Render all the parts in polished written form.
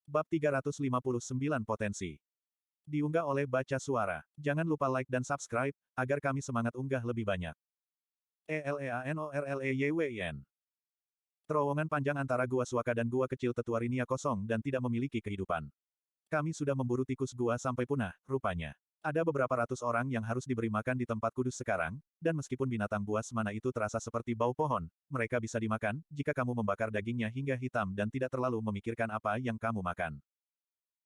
Bab 359 Potensi. Diunggah oleh Baca Suara. Jangan lupa like dan subscribe, agar kami semangat unggah lebih banyak. ELEANORLEYWIN. Terowongan panjang antara Gua Suaka dan Gua Kecil Tetua Rinia kosong dan tidak memiliki kehidupan. Kami sudah memburu tikus gua sampai punah, rupanya. Ada beberapa ratus orang yang harus diberi makan di tempat kudus sekarang, dan meskipun binatang buas mana itu terasa seperti bau pohon, mereka bisa dimakan, jika kamu membakar dagingnya hingga hitam dan tidak terlalu memikirkan apa yang kamu makan.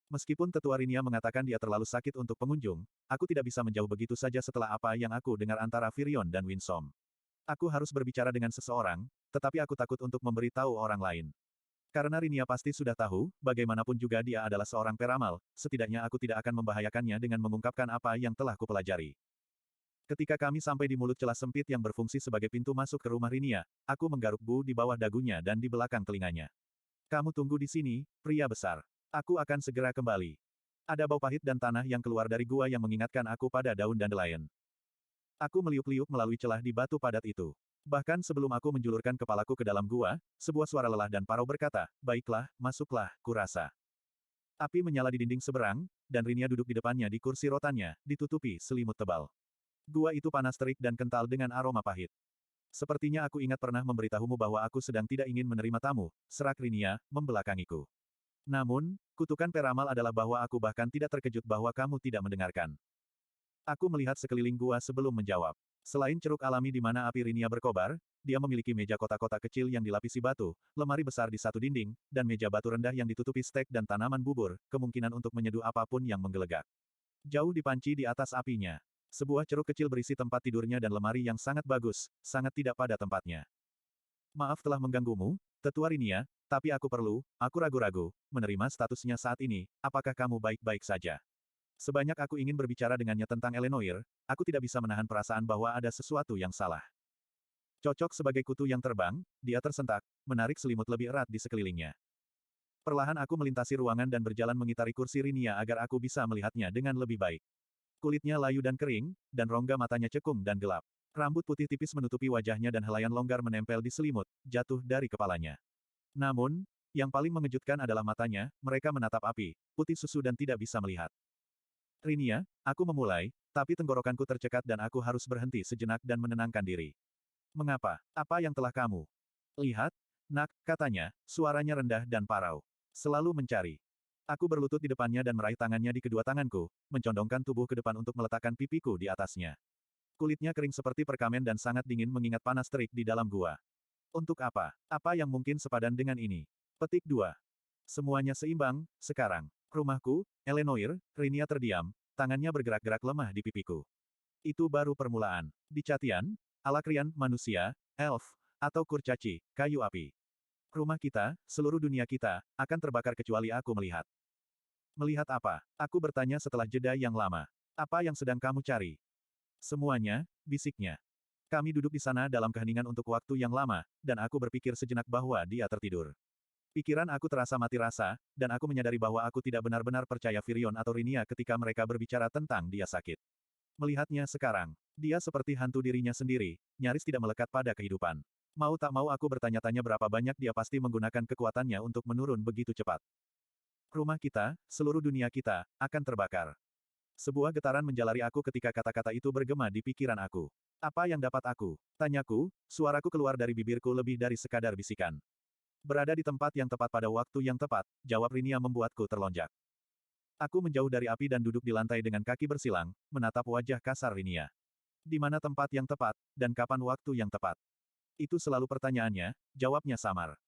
Meskipun Tetua Rinia mengatakan dia terlalu sakit untuk pengunjung, aku tidak bisa menjauh begitu saja setelah apa yang aku dengar antara Firion dan Winsome. Aku harus berbicara dengan seseorang, tetapi aku takut untuk memberitahu orang lain. Karena Rinia pasti sudah tahu, bagaimanapun juga dia adalah seorang peramal, setidaknya aku tidak akan membahayakannya dengan mengungkapkan apa yang telah kupelajari. Ketika kami sampai di mulut celah sempit yang berfungsi sebagai pintu masuk ke rumah Rinia, aku menggaruk Bu di bawah dagunya dan di belakang telinganya. Kamu tunggu di sini, pria besar. Aku akan segera kembali. Ada bau pahit dan tanah yang keluar dari gua yang mengingatkan aku pada daun dandelion. Aku meliuk-liuk melalui celah di batu padat itu. Bahkan sebelum aku menjulurkan kepalaku ke dalam gua, sebuah suara lelah dan parau berkata, "Baiklah, masuklah, kurasa." Api menyala di dinding seberang, dan Rinia duduk di depannya di kursi rotannya, ditutupi selimut tebal. Gua itu panas terik dan kental dengan aroma pahit. "Sepertinya aku ingat pernah memberitahumu bahwa aku sedang tidak ingin menerima tamu," serak Rinia, membelakangiku. "Namun, kutukan peramal adalah bahwa aku bahkan tidak terkejut bahwa kamu tidak mendengarkan." Aku melihat sekeliling gua sebelum menjawab. Selain ceruk alami di mana api Rinia berkobar, dia memiliki meja kotak-kotak kecil yang dilapisi batu, lemari besar di satu dinding, dan meja batu rendah yang ditutupi stek dan tanaman bubur, kemungkinan untuk menyeduh apapun yang menggelegak. Jauh di panci di atas apinya. Sebuah ceruk kecil berisi tempat tidurnya dan lemari yang sangat bagus, sangat tidak pada tempatnya. "Maaf telah mengganggumu, Tetua Rinia, tapi aku ragu-ragu, menerima statusnya saat ini, apakah kamu baik-baik saja?" Sebanyak aku ingin berbicara dengannya tentang Eleanor, aku tidak bisa menahan perasaan bahwa ada sesuatu yang salah. Cocok sebagai kutu yang terbang, dia tersentak, menarik selimut lebih erat di sekelilingnya. Perlahan aku melintasi ruangan dan berjalan mengitari kursi Rinia agar aku bisa melihatnya dengan lebih baik. Kulitnya layu dan kering, dan rongga matanya cekung dan gelap. Rambut putih tipis menutupi wajahnya dan helaian longgar menempel di selimut, jatuh dari kepalanya. Namun, yang paling mengejutkan adalah matanya, mereka menatap api, putih susu dan tidak bisa melihat. "Rinia," aku memulai, tapi tenggorokanku tercekat dan aku harus berhenti sejenak dan menenangkan diri. "Mengapa? Apa yang telah kamu lihat?" "Nak," katanya, suaranya rendah dan parau. "Selalu mencari." Aku berlutut di depannya dan meraih tangannya di kedua tanganku, mencondongkan tubuh ke depan untuk meletakkan pipiku di atasnya. Kulitnya kering seperti perkamen dan sangat dingin mengingat panas terik di dalam gua. Untuk apa? Apa yang mungkin sepadan dengan ini? Petik 2. Semuanya seimbang, sekarang. Rumahku, Eleanor, Rinia terdiam, tangannya bergerak-gerak lemah di pipiku. Itu baru permulaan. Di Catian, Alakrian, manusia, elf, atau kurcaci, kayu api. Rumah kita, seluruh dunia kita, akan terbakar kecuali aku melihat. "Melihat apa?" Aku bertanya setelah jeda yang lama. "Apa yang sedang kamu cari?" "Semuanya," bisiknya. Kami duduk di sana dalam keheningan untuk waktu yang lama, dan aku berpikir sejenak bahwa dia tertidur. Pikiran aku terasa mati rasa, dan aku menyadari bahwa aku tidak benar-benar percaya Firion atau Rinia ketika mereka berbicara tentang dia sakit. Melihatnya sekarang, dia seperti hantu dirinya sendiri, nyaris tidak melekat pada kehidupan. Mau tak mau aku bertanya-tanya berapa banyak dia pasti menggunakan kekuatannya untuk menurun begitu cepat. "Rumah kita, seluruh dunia kita, akan terbakar." Sebuah getaran menjalari aku ketika kata-kata itu bergema di pikiran aku. "Apa yang dapat aku?" tanyaku, suaraku keluar dari bibirku lebih dari sekadar bisikan. "Berada di tempat yang tepat pada waktu yang tepat," jawab Rinia membuatku terlonjak. Aku menjauh dari api dan duduk di lantai dengan kaki bersilang, menatap wajah kasar Rinia. Di mana tempat yang tepat, dan kapan waktu yang tepat? Itu selalu pertanyaannya, jawabnya samar.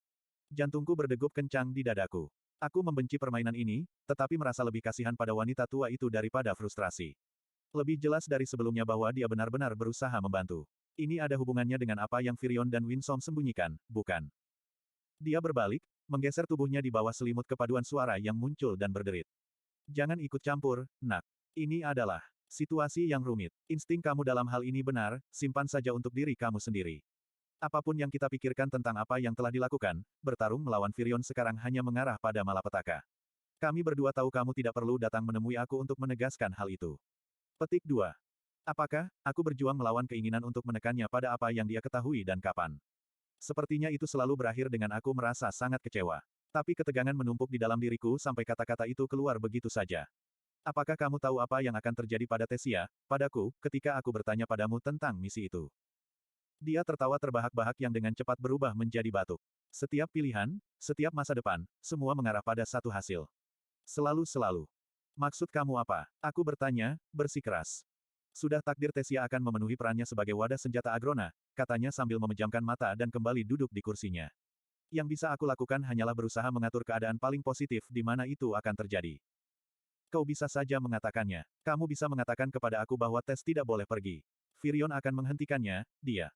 Jantungku berdegup kencang di dadaku. Aku membenci permainan ini, tetapi merasa lebih kasihan pada wanita tua itu daripada frustrasi. Lebih jelas dari sebelumnya bahwa dia benar-benar berusaha membantu. Ini ada hubungannya dengan apa yang Firion dan Winsome sembunyikan, bukan? Dia berbalik, menggeser tubuhnya di bawah selimut kepaduan suara yang muncul dan berderit. "Jangan ikut campur, nak. Ini adalah situasi yang rumit. Insting kamu dalam hal ini benar, simpan saja untuk diri kamu sendiri. Apapun yang kita pikirkan tentang apa yang telah dilakukan, bertarung melawan Firion sekarang hanya mengarah pada malapetaka. Kami berdua tahu kamu tidak perlu datang menemui aku untuk menegaskan hal itu." Petik 2. Apakah aku berjuang melawan keinginan untuk menekannya pada apa yang dia ketahui dan kapan? Sepertinya itu selalu berakhir dengan aku merasa sangat kecewa. Tapi ketegangan menumpuk di dalam diriku sampai kata-kata itu keluar begitu saja. Apakah kamu tahu apa yang akan terjadi pada Tesia, padaku, ketika aku bertanya padamu tentang misi itu? Dia tertawa terbahak-bahak yang dengan cepat berubah menjadi batuk. Setiap pilihan, setiap masa depan, semua mengarah pada satu hasil. Selalu-selalu. Maksud kamu apa? Aku bertanya, bersikeras. Sudah takdir Tesia akan memenuhi perannya sebagai wadah senjata Agrona, katanya sambil memejamkan mata dan kembali duduk di kursinya. Yang bisa aku lakukan hanyalah berusaha mengatur keadaan paling positif di mana itu akan terjadi. Kau bisa saja mengatakannya. Kamu bisa mengatakan kepada aku bahwa tes tidak boleh pergi. Virion akan menghentikannya, dia.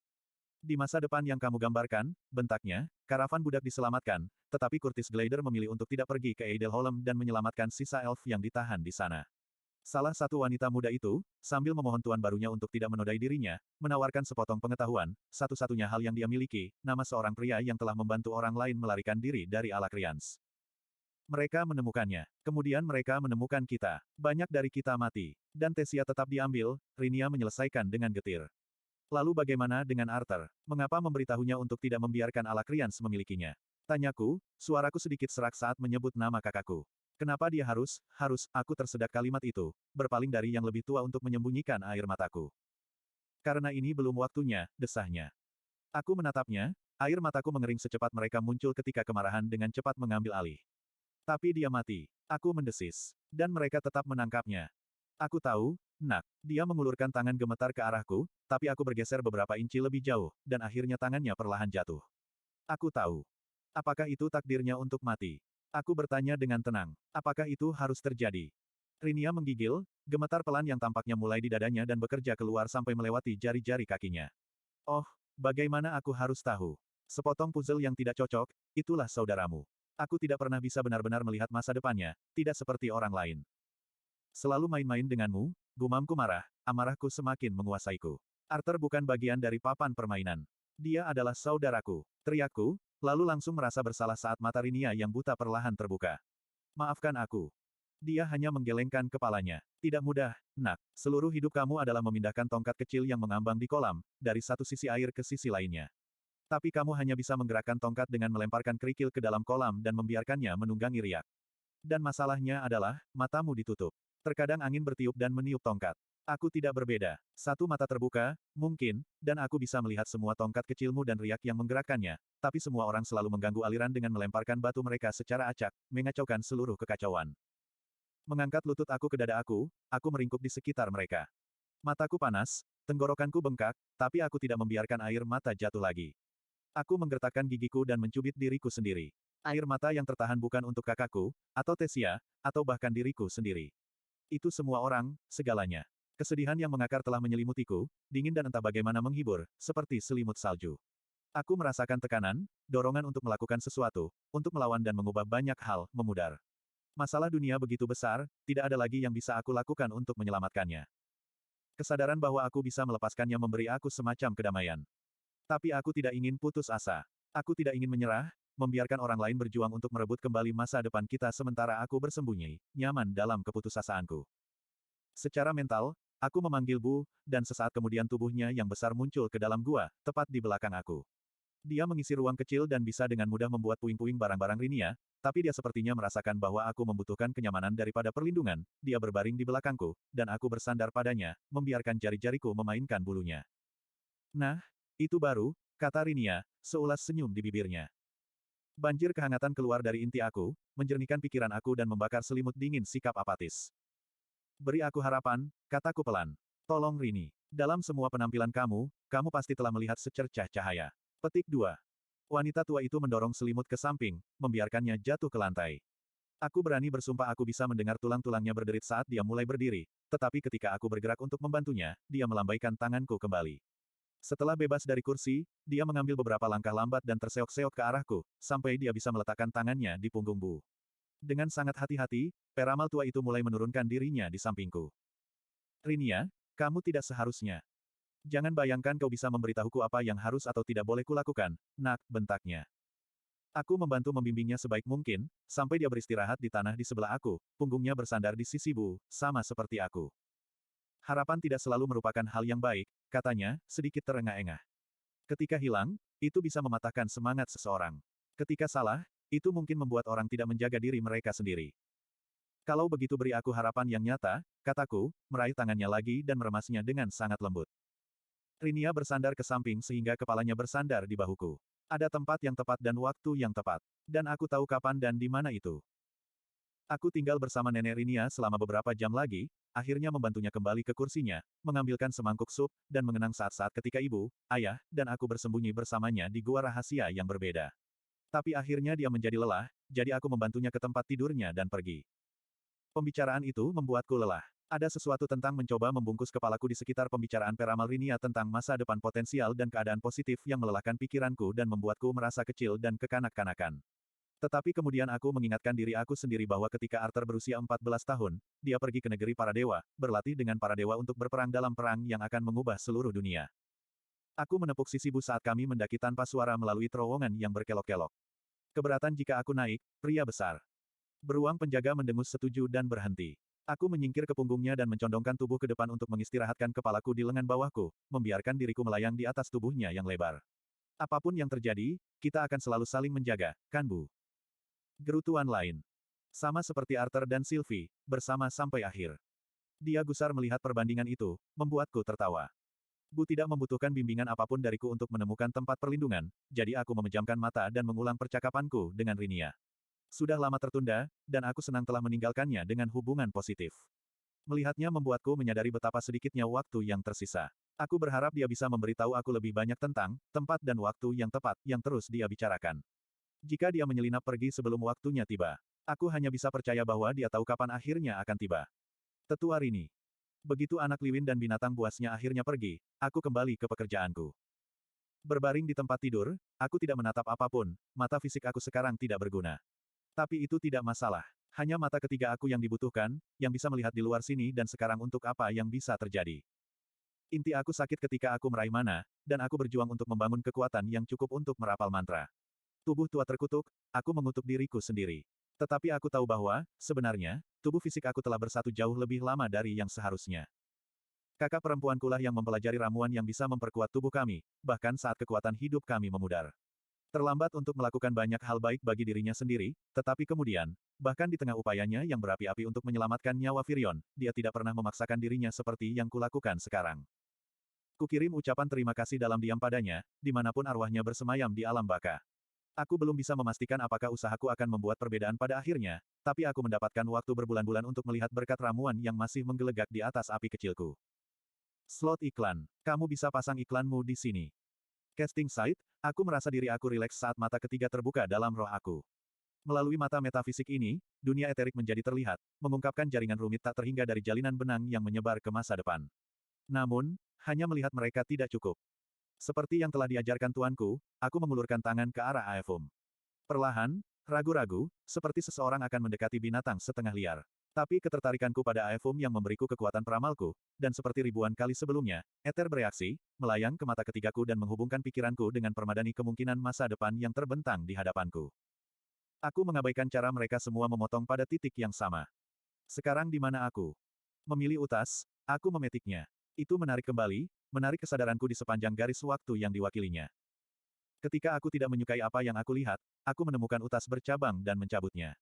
Di masa depan yang kamu gambarkan, bentaknya, karavan budak diselamatkan, tetapi Curtis Glider memilih untuk tidak pergi ke Edelholm dan menyelamatkan sisa elf yang ditahan di sana. Salah satu wanita muda itu, sambil memohon tuan barunya untuk tidak menodai dirinya, menawarkan sepotong pengetahuan, satu-satunya hal yang dia miliki, nama seorang pria yang telah membantu orang lain melarikan diri dari Alakrians. Mereka menemukannya. Kemudian mereka menemukan kita. Banyak dari kita mati. Dan Tesia tetap diambil, Rinia menyelesaikan dengan getir. Lalu bagaimana dengan Arthur? Mengapa memberitahunya untuk tidak membiarkan Alakrians memilikinya? Tanyaku, suaraku sedikit serak saat menyebut nama kakakku. Kenapa dia harus, aku tersedak kalimat itu, berpaling dari yang lebih tua untuk menyembunyikan air mataku. Karena ini belum waktunya, desahnya. Aku menatapnya, air mataku mengering secepat mereka muncul ketika kemarahan dengan cepat mengambil alih. Tapi dia mati. Aku mendesis. Dan mereka tetap menangkapnya. Aku tahu, nak. Dia mengulurkan tangan gemetar ke arahku, tapi aku bergeser beberapa inci lebih jauh, dan akhirnya tangannya perlahan jatuh. Aku tahu. Apakah itu takdirnya untuk mati? Aku bertanya dengan tenang. Apakah itu harus terjadi? Rinia menggigil, gemetar pelan yang tampaknya mulai di dadanya dan bekerja keluar sampai melewati jari-jari kakinya. Oh, bagaimana aku harus tahu? Sepotong puzzle yang tidak cocok, itulah saudaramu. Aku tidak pernah bisa benar-benar melihat masa depannya, tidak seperti orang lain. Selalu main-main denganmu, gumamku marah, amarahku semakin menguasaiku. Arthur bukan bagian dari papan permainan. Dia adalah saudaraku. Teriakku, lalu langsung merasa bersalah saat mata Rinia yang buta perlahan terbuka. Maafkan aku. Dia hanya menggelengkan kepalanya. Tidak mudah, nak. Seluruh hidup kamu adalah memindahkan tongkat kecil yang mengambang di kolam, dari satu sisi air ke sisi lainnya. Tapi kamu hanya bisa menggerakkan tongkat dengan melemparkan kerikil ke dalam kolam dan membiarkannya menunggangi riak. Dan masalahnya adalah, matamu ditutup. Terkadang angin bertiup dan meniup tongkat. Aku tidak berbeda. Satu mata terbuka, mungkin, dan aku bisa melihat semua tongkat kecilmu dan riak yang menggerakkannya, tapi semua orang selalu mengganggu aliran dengan melemparkan batu mereka secara acak, mengacaukan seluruh kekacauan. Mengangkat lutut aku ke dada aku meringkuk di sekitar mereka. Mataku panas, tenggorokanku bengkak, tapi aku tidak membiarkan air mata jatuh lagi. Aku menggertakkan gigiku dan mencubit diriku sendiri. Air mata yang tertahan bukan untuk kakakku, atau Tesia, atau bahkan diriku sendiri. Itu semua orang, segalanya. Kesedihan yang mengakar telah menyelimutiku, dingin dan entah bagaimana menghibur, seperti selimut salju. Aku merasakan tekanan, dorongan untuk melakukan sesuatu, untuk melawan dan mengubah banyak hal, memudar. Masalah dunia begitu besar, tidak ada lagi yang bisa aku lakukan untuk menyelamatkannya. Kesadaran bahwa aku bisa melepaskannya memberi aku semacam kedamaian. Tapi aku tidak ingin putus asa. Aku tidak ingin menyerah, membiarkan orang lain berjuang untuk merebut kembali masa depan kita sementara aku bersembunyi, nyaman dalam keputusasaanku. Secara mental, aku memanggil Bu, dan sesaat kemudian tubuhnya yang besar muncul ke dalam gua, tepat di belakang aku. Dia mengisi ruang kecil dan bisa dengan mudah membuat puing-puing barang-barang Rinia, tapi dia sepertinya merasakan bahwa aku membutuhkan kenyamanan daripada perlindungan, dia berbaring di belakangku, dan aku bersandar padanya, membiarkan jari-jariku memainkan bulunya. Nah, itu baru, kata Rinia, seulas senyum di bibirnya. Banjir kehangatan keluar dari inti aku, menjernihkan pikiran aku dan membakar selimut dingin sikap apatis. Beri aku harapan, kataku pelan. Tolong Rini. Dalam semua penampilan kamu, kamu pasti telah melihat secercah cahaya. Petik 2. Wanita tua itu mendorong selimut ke samping, membiarkannya jatuh ke lantai. Aku berani bersumpah aku bisa mendengar tulang-tulangnya berderit saat dia mulai berdiri, tetapi ketika aku bergerak untuk membantunya, dia melambaikan tanganku kembali. Setelah bebas dari kursi, dia mengambil beberapa langkah lambat dan terseok-seok ke arahku, sampai dia bisa meletakkan tangannya di punggung Bu. Dengan sangat hati-hati, peramal tua itu mulai menurunkan dirinya di sampingku. Rinia, kamu tidak seharusnya. Jangan bayangkan kau bisa memberitahuku apa yang harus atau tidak boleh kulakukan, nak, bentaknya. Aku membantu membimbingnya sebaik mungkin, sampai dia beristirahat di tanah di sebelah aku, punggungnya bersandar di sisi Bu, sama seperti aku. Harapan tidak selalu merupakan hal yang baik, katanya, sedikit terengah-engah. Ketika hilang, itu bisa mematahkan semangat seseorang. Ketika salah, itu mungkin membuat orang tidak menjaga diri mereka sendiri. Kalau begitu beri aku harapan yang nyata, kataku, meraih tangannya lagi dan meremasnya dengan sangat lembut. Rinia bersandar ke samping sehingga kepalanya bersandar di bahuku. Ada tempat yang tepat dan waktu yang tepat. Dan aku tahu kapan dan di mana itu. Aku tinggal bersama nenek Rinia selama beberapa jam lagi, akhirnya membantunya kembali ke kursinya, mengambilkan semangkuk sup, dan mengenang saat-saat ketika ibu, ayah, dan aku bersembunyi bersamanya di gua rahasia yang berbeda. Tapi akhirnya dia menjadi lelah, jadi aku membantunya ke tempat tidurnya dan pergi. Pembicaraan itu membuatku lelah. Ada sesuatu tentang mencoba membungkus kepalaku di sekitar pembicaraan peramal Rinia tentang masa depan potensial dan keadaan positif yang melelahkan pikiranku dan membuatku merasa kecil dan kekanak-kanakan. Tetapi kemudian aku mengingatkan diri aku sendiri bahwa ketika Arthur berusia 14 tahun, dia pergi ke negeri para dewa, berlatih dengan para dewa untuk berperang dalam perang yang akan mengubah seluruh dunia. Aku menepuk sisi Bu saat kami mendaki tanpa suara melalui terowongan yang berkelok-kelok. Keberatan jika aku naik, pria besar. Beruang penjaga mendengus setuju dan berhenti. Aku menyingkir ke punggungnya dan mencondongkan tubuh ke depan untuk mengistirahatkan kepalaku di lengan bawahku, membiarkan diriku melayang di atas tubuhnya yang lebar. Apapun yang terjadi, kita akan selalu saling menjaga, kan Bu? Gerutuan lain. Sama seperti Arthur dan Sylvie, bersama sampai akhir. Dia gusar melihat perbandingan itu, membuatku tertawa. Bu tidak membutuhkan bimbingan apapun dariku untuk menemukan tempat perlindungan, jadi aku memejamkan mata dan mengulang percakapanku dengan Rinia. Sudah lama tertunda, dan aku senang telah meninggalkannya dengan hubungan positif. Melihatnya membuatku menyadari betapa sedikitnya waktu yang tersisa. Aku berharap dia bisa memberitahu aku lebih banyak tentang tempat dan waktu yang tepat yang terus dia bicarakan. Jika dia menyelinap pergi sebelum waktunya tiba, aku hanya bisa percaya bahwa dia tahu kapan akhirnya akan tiba. Tetua Rini. Begitu anak Liwin dan binatang buasnya akhirnya pergi, aku kembali ke pekerjaanku. Berbaring di tempat tidur, aku tidak menatap apapun, mata fisik aku sekarang tidak berguna. Tapi itu tidak masalah. Hanya mata ketiga aku yang dibutuhkan, yang bisa melihat di luar sini dan sekarang untuk apa yang bisa terjadi. Inti aku sakit ketika aku meraih mana, dan aku berjuang untuk membangun kekuatan yang cukup untuk merapal mantra. Tubuh tua terkutuk, aku mengutuk diriku sendiri. Tetapi aku tahu bahwa, sebenarnya, tubuh fisik aku telah bersatu jauh lebih lama dari yang seharusnya. Kakak perempuankulah yang mempelajari ramuan yang bisa memperkuat tubuh kami, bahkan saat kekuatan hidup kami memudar. Terlambat untuk melakukan banyak hal baik bagi dirinya sendiri, tetapi kemudian, bahkan di tengah upayanya yang berapi-api untuk menyelamatkan nyawa Firion, dia tidak pernah memaksakan dirinya seperti yang kulakukan sekarang. Kukirim ucapan terima kasih dalam diam padanya, dimanapun arwahnya bersemayam di alam baka. Aku belum bisa memastikan apakah usahaku akan membuat perbedaan pada akhirnya, tapi aku mendapatkan waktu berbulan-bulan untuk melihat berkat ramuan yang masih menggelegak di atas api kecilku. Slot iklan. Kamu bisa pasang iklanmu di sini. Casting site, aku merasa diri aku rileks saat mata ketiga terbuka dalam roh aku. Melalui mata metafisik ini, dunia eterik menjadi terlihat, mengungkapkan jaringan rumit tak terhingga dari jalinan benang yang menyebar ke masa depan. Namun, hanya melihat mereka tidak cukup. Seperti yang telah diajarkan tuanku, aku mengulurkan tangan ke arah Aefum. Perlahan, ragu-ragu, seperti seseorang akan mendekati binatang setengah liar. Tapi ketertarikanku pada Aefum yang memberiku kekuatan peramalku, dan seperti ribuan kali sebelumnya, Ether bereaksi, melayang ke mata ketigaku dan menghubungkan pikiranku dengan permadani kemungkinan masa depan yang terbentang di hadapanku. Aku mengabaikan cara mereka semua memotong pada titik yang sama. Sekarang di mana aku? Memilih utas, aku memetiknya. Itu menarik kembali, menarik kesadaranku di sepanjang garis waktu yang diwakilinya. Ketika aku tidak menyukai apa yang aku lihat, aku menemukan utas bercabang dan mencabutnya.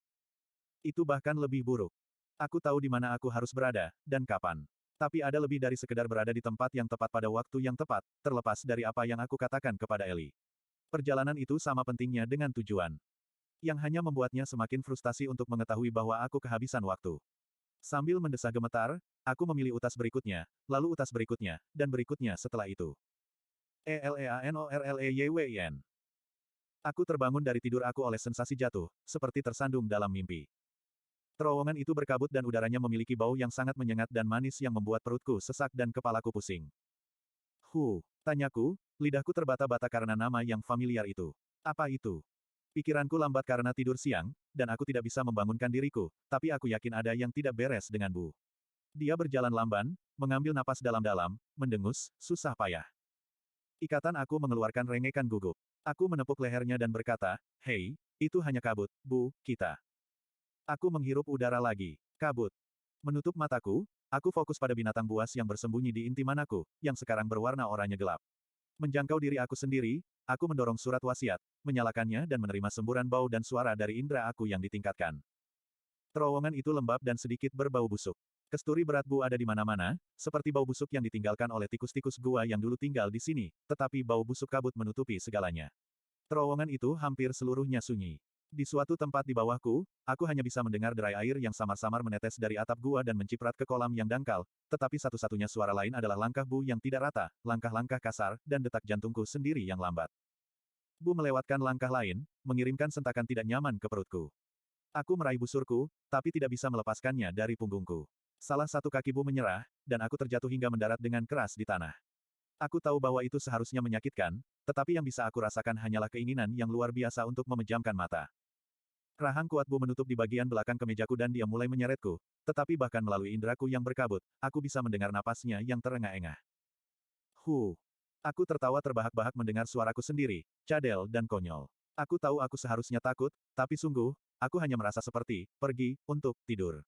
Itu bahkan lebih buruk. Aku tahu di mana aku harus berada, dan kapan. Tapi ada lebih dari sekedar berada di tempat yang tepat pada waktu yang tepat, terlepas dari apa yang aku katakan kepada Eli. Perjalanan itu sama pentingnya dengan tujuan. Yang hanya membuatnya semakin frustasi untuk mengetahui bahwa aku kehabisan waktu. Sambil mendesah gemetar, aku memilih utas berikutnya, lalu utas berikutnya, dan berikutnya setelah itu. ELEANORLEYWIN. Aku terbangun dari tidur aku oleh sensasi jatuh, seperti tersandung dalam mimpi. Terowongan itu berkabut dan udaranya memiliki bau yang sangat menyengat dan manis yang membuat perutku sesak dan kepalaku pusing. Tanyaku, lidahku terbata-bata karena nama yang familiar itu. Apa itu? Pikiranku lambat karena tidur siang, dan aku tidak bisa membangunkan diriku, tapi aku yakin ada yang tidak beres dengan Bu. Dia berjalan lamban, mengambil napas dalam-dalam, mendengus, susah payah. Ikatan aku mengeluarkan rengekan gugup. Aku menepuk lehernya dan berkata, "Hei, itu hanya kabut, Bu, kita." Aku menghirup udara lagi. Kabut. Menutup mataku, aku fokus pada binatang buas yang bersembunyi di inti manaku, yang sekarang berwarna oranye gelap. Menjangkau diri aku sendiri, aku mendorong surat wasiat, menyalakannya dan menerima semburan bau dan suara dari indera aku yang ditingkatkan. Terowongan itu lembab dan sedikit berbau busuk. Kesturi berat Bu ada di mana-mana, seperti bau busuk yang ditinggalkan oleh tikus-tikus gua yang dulu tinggal di sini, tetapi bau busuk kabut menutupi segalanya. Terowongan itu hampir seluruhnya sunyi. Di suatu tempat di bawahku, aku hanya bisa mendengar derai air yang samar-samar menetes dari atap gua dan menciprat ke kolam yang dangkal, tetapi satu-satunya suara lain adalah langkah Bu yang tidak rata, langkah-langkah kasar, dan detak jantungku sendiri yang lambat. Bu melewatkan langkah lain, mengirimkan sentakan tidak nyaman ke perutku. Aku meraih busurku, tapi tidak bisa melepaskannya dari punggungku. Salah satu kaki Bu menyerah, dan aku terjatuh hingga mendarat dengan keras di tanah. Aku tahu bahwa itu seharusnya menyakitkan, tetapi yang bisa aku rasakan hanyalah keinginan yang luar biasa untuk memejamkan mata. Rahang kuat Bu menutup di bagian belakang kemejaku dan dia mulai menyeretku, tetapi bahkan melalui indraku yang berkabut, aku bisa mendengar napasnya yang terengah-engah. Aku tertawa terbahak-bahak mendengar suaraku sendiri, cadel dan konyol. Aku tahu aku seharusnya takut, tapi sungguh, aku hanya merasa seperti pergi untuk tidur.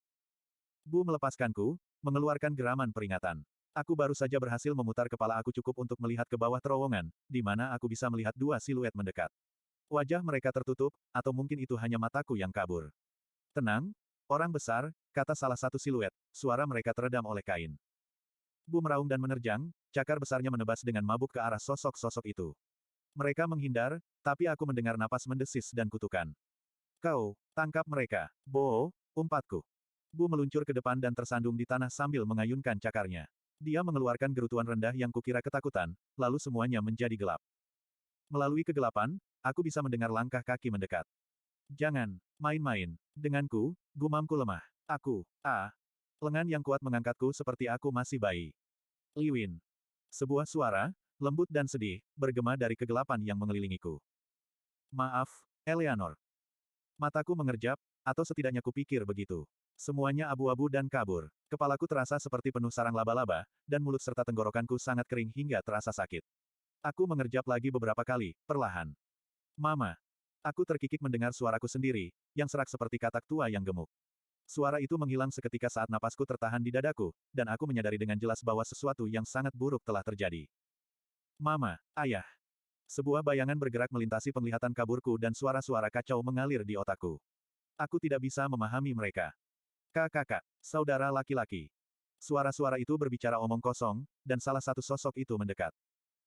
Bu melepaskanku, mengeluarkan geraman peringatan. Aku baru saja berhasil memutar kepala aku cukup untuk melihat ke bawah terowongan, di mana aku bisa melihat dua siluet mendekat. Wajah mereka tertutup, atau mungkin itu hanya mataku yang kabur. Tenang, orang besar, kata salah satu siluet, suara mereka teredam oleh kain. Bu meraung dan menerjang, cakar besarnya menebas dengan mabuk ke arah sosok-sosok itu. Mereka menghindar, tapi aku mendengar napas mendesis dan kutukan. Kau, tangkap mereka, Bo, umpatku. Bu meluncur ke depan dan tersandung di tanah sambil mengayunkan cakarnya. Dia mengeluarkan gerutuan rendah yang kukira ketakutan, lalu semuanya menjadi gelap. Melalui kegelapan, aku bisa mendengar langkah kaki mendekat. Jangan main-main denganku, gumamku lemah. Lengan yang kuat mengangkatku seperti aku masih bayi. Liwin. Sebuah suara, lembut dan sedih, bergema dari kegelapan yang mengelilingiku. Maaf, Eleanor. Mataku mengerjap, atau setidaknya kupikir begitu. Semuanya abu-abu dan kabur. Kepalaku terasa seperti penuh sarang laba-laba, dan mulut serta tenggorokanku sangat kering hingga terasa sakit. Aku mengerjap lagi beberapa kali, perlahan. Mama. Aku terkikik mendengar suaraku sendiri, yang serak seperti katak tua yang gemuk. Suara itu menghilang seketika saat napasku tertahan di dadaku, dan aku menyadari dengan jelas bahwa sesuatu yang sangat buruk telah terjadi. Mama, ayah. Sebuah bayangan bergerak melintasi penglihatan kaburku dan suara-suara kacau mengalir di otakku. Aku tidak bisa memahami mereka. Kakak, saudara laki-laki. Suara-suara itu berbicara omong kosong, dan salah satu sosok itu mendekat.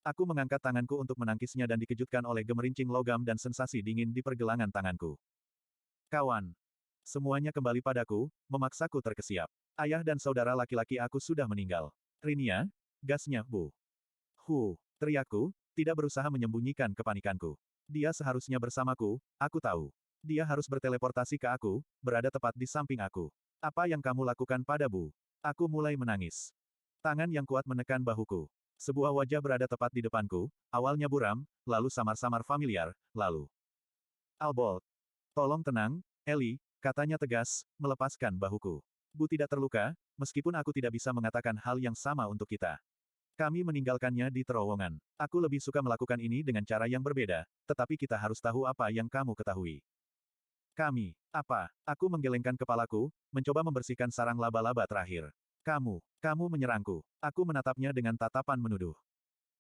Aku mengangkat tanganku untuk menangkisnya dan dikejutkan oleh gemerincing logam dan sensasi dingin di pergelangan tanganku. Kawan. Semuanya kembali padaku, memaksaku terkesiap. Ayah dan saudara laki-laki aku sudah meninggal. Rinia, gasnya, Bu. Teriakku, tidak berusaha menyembunyikan kepanikanku. Dia seharusnya bersamaku, aku tahu. Dia harus berteleportasi ke aku, berada tepat di samping aku. Apa yang kamu lakukan pada Bu? Aku mulai menangis. Tangan yang kuat menekan bahuku. Sebuah wajah berada tepat di depanku, awalnya buram, lalu samar-samar familiar, lalu. Albold. Tolong tenang, Ellie, katanya tegas, melepaskan bahuku. Bu tidak terluka, meskipun aku tidak bisa mengatakan hal yang sama untuk kita. Kami meninggalkannya di terowongan. Aku lebih suka melakukan ini dengan cara yang berbeda, tetapi kita harus tahu apa yang kamu ketahui. Apa? Aku menggelengkan kepalaku, mencoba membersihkan sarang laba-laba terakhir. Kamu menyerangku. Aku menatapnya dengan tatapan menuduh.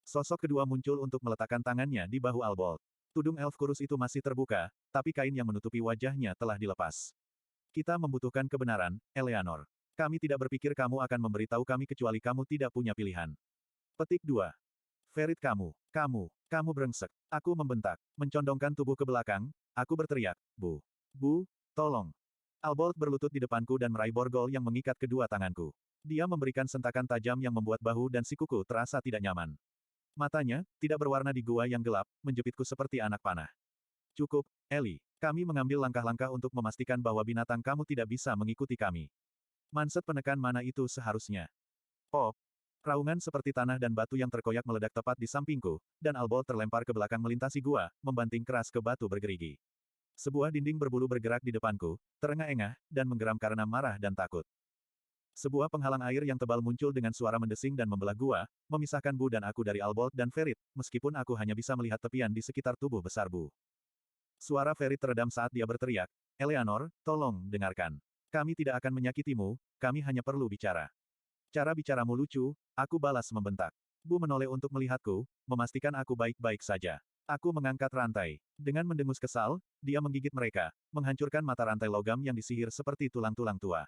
Sosok kedua muncul untuk meletakkan tangannya di bahu Albold. Tudung elf kurus itu masih terbuka, tapi kain yang menutupi wajahnya telah dilepas. Kita membutuhkan kebenaran, Eleanor. Kami tidak berpikir kamu akan memberitahu kami kecuali kamu tidak punya pilihan. Petik 2. Ferit kamu brengsek. Aku membentak. Mencondongkan tubuh ke belakang, aku berteriak, Bu, tolong. Albold berlutut di depanku dan meraih borgol yang mengikat kedua tanganku. Dia memberikan sentakan tajam yang membuat bahu dan sikuku terasa tidak nyaman. Matanya, tidak berwarna di gua yang gelap, menjepitku seperti anak panah. Cukup, Ellie. Kami mengambil langkah-langkah untuk memastikan bahwa binatang kamu tidak bisa mengikuti kami. Manset penekan mana itu seharusnya. Pop. Raungan seperti tanah dan batu yang terkoyak meledak tepat di sampingku, dan Albold terlempar ke belakang melintasi gua, membanting keras ke batu bergerigi. Sebuah dinding berbulu bergerak di depanku, terengah-engah, dan menggeram karena marah dan takut. Sebuah penghalang air yang tebal muncul dengan suara mendesing dan membelah gua, memisahkan Bu dan aku dari Albold dan Ferit, meskipun aku hanya bisa melihat tepian di sekitar tubuh besar Bu. Suara Ferit teredam saat dia berteriak, Eleanor, tolong, dengarkan. Kami tidak akan menyakitimu, kami hanya perlu bicara. Cara bicaramu lucu, aku balas membentak. Bu menoleh untuk melihatku, memastikan aku baik-baik saja. Aku mengangkat rantai. Dengan mendengus kesal, dia menggigit mereka, menghancurkan mata rantai logam yang disihir seperti tulang-tulang tua.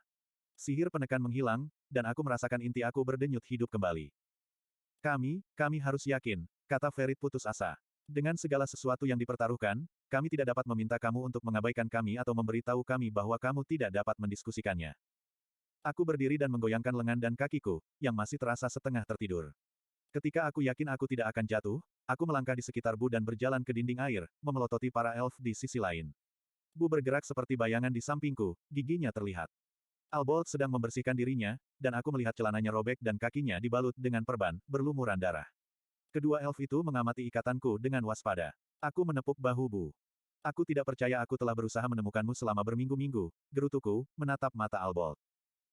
Sihir penekan menghilang, dan aku merasakan inti aku berdenyut hidup kembali. Kami harus yakin, kata Ferit putus asa. Dengan segala sesuatu yang dipertaruhkan, kami tidak dapat meminta kamu untuk mengabaikan kami atau memberitahu kami bahwa kamu tidak dapat mendiskusikannya. Aku berdiri dan menggoyangkan lengan dan kakiku, yang masih terasa setengah tertidur. Ketika aku yakin aku tidak akan jatuh, aku melangkah di sekitar Bu dan berjalan ke dinding air, memelototi para elf di sisi lain. Bu bergerak seperti bayangan di sampingku, giginya terlihat. Albold sedang membersihkan dirinya, dan aku melihat celananya robek dan kakinya dibalut dengan perban, berlumuran darah. Kedua elf itu mengamati ikatanku dengan waspada. Aku menepuk bahu Bu. Aku tidak percaya aku telah berusaha menemukanmu selama berminggu-minggu, gerutuku, menatap mata Albold.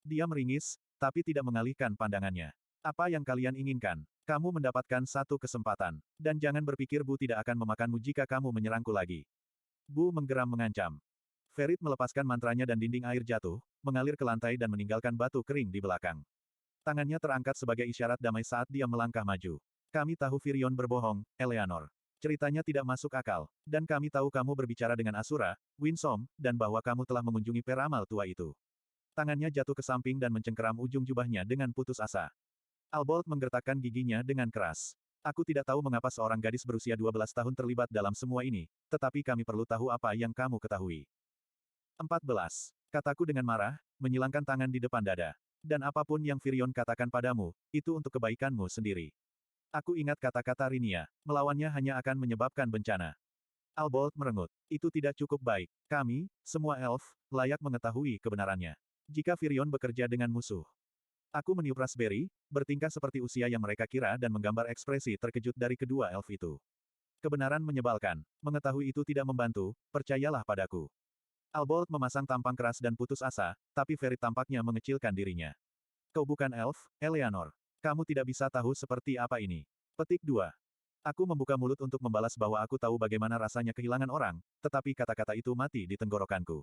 Dia meringis, tapi tidak mengalihkan pandangannya. Apa yang kalian inginkan? Kamu mendapatkan satu kesempatan. Dan jangan berpikir Bu tidak akan memakanmu jika kamu menyerangku lagi. Bu menggeram mengancam. Ferit melepaskan mantranya dan dinding air jatuh, mengalir ke lantai dan meninggalkan batu kering di belakang. Tangannya terangkat sebagai isyarat damai saat dia melangkah maju. Kami tahu Virion berbohong, Eleanor. Ceritanya tidak masuk akal. Dan kami tahu kamu berbicara dengan Asura, Winsom, dan bahwa kamu telah mengunjungi peramal tua itu. Tangannya jatuh ke samping dan mencengkeram ujung jubahnya dengan putus asa. Albold menggertakkan giginya dengan keras. Aku tidak tahu mengapa seorang gadis berusia 12 tahun terlibat dalam semua ini, tetapi kami perlu tahu apa yang kamu ketahui. 14. Kataku dengan marah, menyilangkan tangan di depan dada. Dan apapun yang Virion katakan padamu, itu untuk kebaikanmu sendiri. Aku ingat kata-kata Rinia, melawannya hanya akan menyebabkan bencana. Albold merengut. Itu tidak cukup baik. Kami, semua elf, layak mengetahui kebenarannya. Jika Virion bekerja dengan musuh. Aku meniup raspberry, bertingkah seperti usia yang mereka kira dan menggambar ekspresi terkejut dari kedua elf itu. Kebenaran menyebalkan. Mengetahui itu tidak membantu, percayalah padaku. Albold memasang tampang keras dan putus asa, tapi Ferit tampaknya mengecilkan dirinya. Kau bukan elf, Eleanor. Kamu tidak bisa tahu seperti apa ini. Petik 2. Aku membuka mulut untuk membalas bahwa aku tahu bagaimana rasanya kehilangan orang, tetapi kata-kata itu mati di tenggorokanku.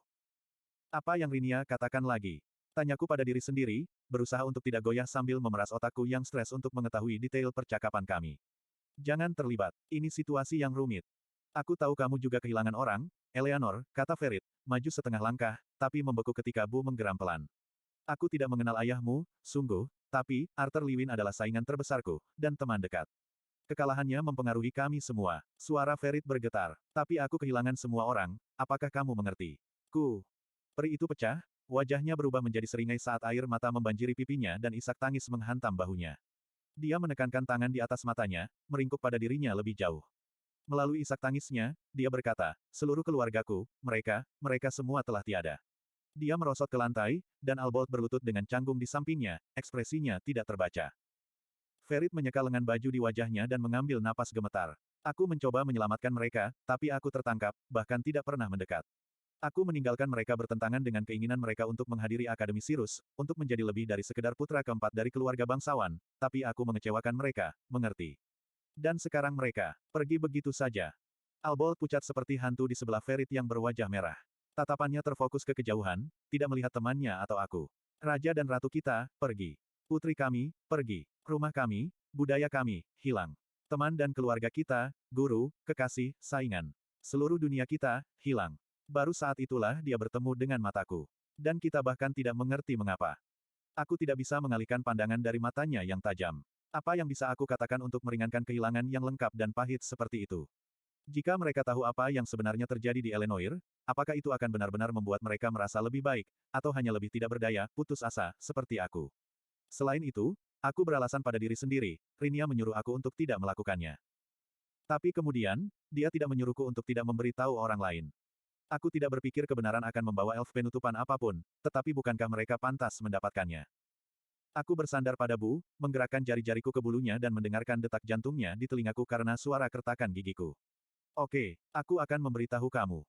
Apa yang Rinia katakan lagi? Tanyaku pada diri sendiri, berusaha untuk tidak goyah sambil memeras otakku yang stres untuk mengetahui detail percakapan kami. Jangan terlibat. Ini situasi yang rumit. Aku tahu kamu juga kehilangan orang, Eleanor, kata Ferit, maju setengah langkah, tapi membeku ketika Bu menggeram pelan. Aku tidak mengenal ayahmu, sungguh, tapi, Arthur Lewin adalah saingan terbesarku, dan teman dekat. Kekalahannya mempengaruhi kami semua. Suara Ferit bergetar. Tapi aku kehilangan semua orang, apakah kamu mengerti? Peri itu pecah, wajahnya berubah menjadi seringai saat air mata membanjiri pipinya dan isak tangis menghantam bahunya. Dia menekankan tangan di atas matanya, meringkuk pada dirinya lebih jauh. Melalui isak tangisnya, dia berkata, seluruh keluargaku, mereka semua telah tiada. Dia merosot ke lantai, dan Albold berlutut dengan canggung di sampingnya, ekspresinya tidak terbaca. Ferit menyeka lengan baju di wajahnya dan mengambil napas gemetar. Aku mencoba menyelamatkan mereka, tapi aku tertangkap, bahkan tidak pernah mendekat. Aku meninggalkan mereka bertentangan dengan keinginan mereka untuk menghadiri Akademi Sirus, untuk menjadi lebih dari sekedar putra keempat dari keluarga bangsawan, tapi aku mengecewakan mereka, mengerti. Dan sekarang mereka pergi begitu saja. Albold pucat seperti hantu di sebelah Ferit yang berwajah merah. Tatapannya terfokus ke kejauhan, tidak melihat temannya atau aku. Raja dan ratu kita, pergi. Putri kami, pergi. Rumah kami, budaya kami, hilang. Teman dan keluarga kita, guru, kekasih, saingan. Seluruh dunia kita, hilang. Baru saat itulah dia bertemu dengan mataku. Dan kita bahkan tidak mengerti mengapa. Aku tidak bisa mengalihkan pandangan dari matanya yang tajam. Apa yang bisa aku katakan untuk meringankan kehilangan yang lengkap dan pahit seperti itu? Jika mereka tahu apa yang sebenarnya terjadi di Elenoir, apakah itu akan benar-benar membuat mereka merasa lebih baik, atau hanya lebih tidak berdaya, putus asa, seperti aku? Selain itu, aku beralasan pada diri sendiri, Rinia menyuruh aku untuk tidak melakukannya. Tapi kemudian, dia tidak menyuruhku untuk tidak memberitahu orang lain. Aku tidak berpikir kebenaran akan membawa elf penutupan apapun, tetapi bukankah mereka pantas mendapatkannya? Aku bersandar pada Bu, menggerakkan jari-jariku ke bulunya dan mendengarkan detak jantungnya di telingaku karena suara kertakan gigiku. Oke, aku akan memberitahu kamu.